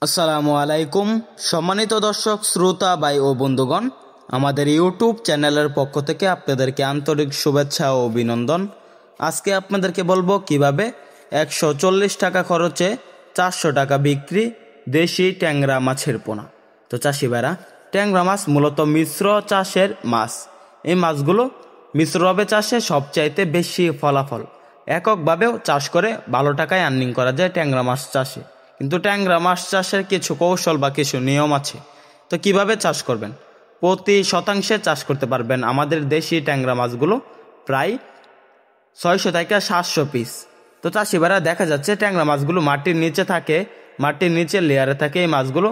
আসসালামু আলাইকুম সম্মানিত দর্শক শ্রোতা ভাই ও বন্ধুগণ, আমাদের ইউটিউব চ্যানেলের পক্ষ থেকে আপনাদেরকে আন্তরিক শুভেচ্ছা ও অভিনন্দন। আজকে আপনাদেরকে বলবো কিভাবে 140 টাকা খরচে 400 টাকা বিক্রি দেশি ট্যাংরা মাছের পোনা। তো চাষি ভাইরা, ট্যাংরা মাছ মূলত মিশ্র চাষের মাছ। এই মাছগুলো মিশ্রভাবে চাষে সবচাইতে বেশি ফলাফল। এককভাবেও চাষ করে ভালো টাকায় আর্নিং করা যায় ট্যাংরা মাছ চাষে। কিন্তু ট্যাংরা মাছ চাষের কিছু কৌশল বা কিছু নিয়ম আছে। তো কিভাবে চাষ করবেন? প্রতি শতাংশে চাষ করতে পারবেন আমাদের দেশি ট্যাংরা মাছগুলো প্রায় 600 থেকে 700 পিস। তো চাষিবারা দেখা যাচ্ছে ট্যাংরা মাছগুলো মাটির নিচে থাকে, মাটির নিচে লেয়ারে থাকে। এই মাছগুলো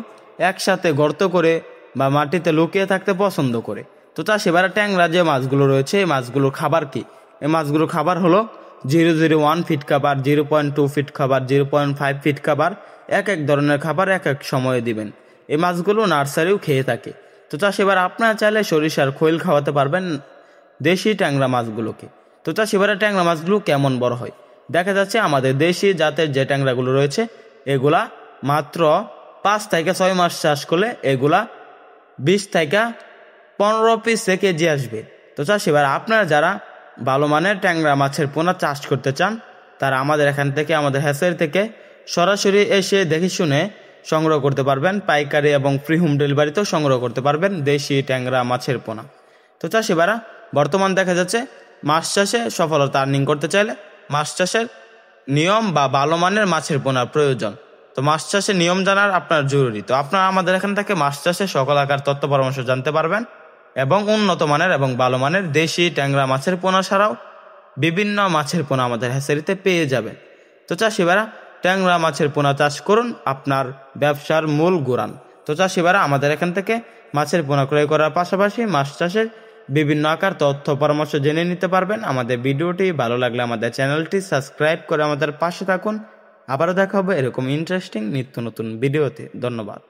একসাথে গর্ত করে বা মাটিতে লুকিয়ে থাকতে পছন্দ করে। তো চাষিবারা, ট্যাংরা যে মাছগুলো রয়েছে এই মাছগুলোর খাবার কি? এই মাছগুলোর খাবার হলো 001 ফিট খাবার, 0.2 ফিট খাবার, 0.5 ফিট খাবার। এক এক ধরনের খাবার এক এক সময়ে দিবেন। এই মাছগুলো নার্সারিও খেয়ে থাকে। তো চাষিবার, আপনারা চাইলে সরিষার খৈল খাওয়াতে পারবেন দেশি ট্যাংরা মাছগুলোকে। তো চাষিবারা, ট্যাংরা মাছগুলো কেমন বড় হয়? দেখা যাচ্ছে আমাদের দেশি জাতের যে ট্যাংরাগুলো রয়েছে এগুলা মাত্র 5 থেকে 6 মাস চাষ করলে এগুলা 20 থেকে 15 পিস কেজি আসবে। তো চাষিবার, আপনারা যারা ভালো মানের ট্যাংরা মাছের পোনা চাষ করতে চান তারা আমাদের এখান থেকে, আমাদের হ্যাচারি থেকে সরাসরি এসে দেখে শুনে সংগ্রহ করতে পারবেন। পাইকারি এবং ফ্রি হোম ডেলিভারিতেও সংগ্রহ করতে পারবেন দেশি ট্যাংরা মাছের পোনা। তো চাষিবারা, বর্তমান দেখা যাচ্ছে মাছ চাষে সফলতা আর্নিং করতে চাইলে মাছ চাষের নিয়ম বা ভালো মানের মাছের পোনার প্রয়োজন। তো মাছ চাষের নিয়ম জানার আপনার জরুরি। তো আপনারা আমাদের এখান থেকে মাছ চাষে সকল আকার তথ্য পরামর্শ জানতে পারবেন এবং উন্নত মানের এবং ভালো মানের দেশি ট্যাংরা মাছের পোনা ছাড়াও বিভিন্ন মাছের পোনা আমাদের হ্যাচারিতে পেয়ে যাবেন। তো চাষিবারা, ট্যাংরা মাছের পোনা চাষ করুন আপনার ব্যবসার মূল গুড়ান। তো চাষিবারা, আমাদের এখান থেকে মাছের পোনা ক্রয় করার পাশাপাশি মাছ চাষের বিভিন্ন আকার তথ্য পরামর্শ জেনে নিতে পারবেন। আমাদের ভিডিওটি ভালো লাগলে আমাদের চ্যানেলটি সাবস্ক্রাইব করে আমাদের পাশে থাকুন। আবারও দেখা হবে এরকম ইন্টারেস্টিং নিত্য নতুন ভিডিওতে। ধন্যবাদ।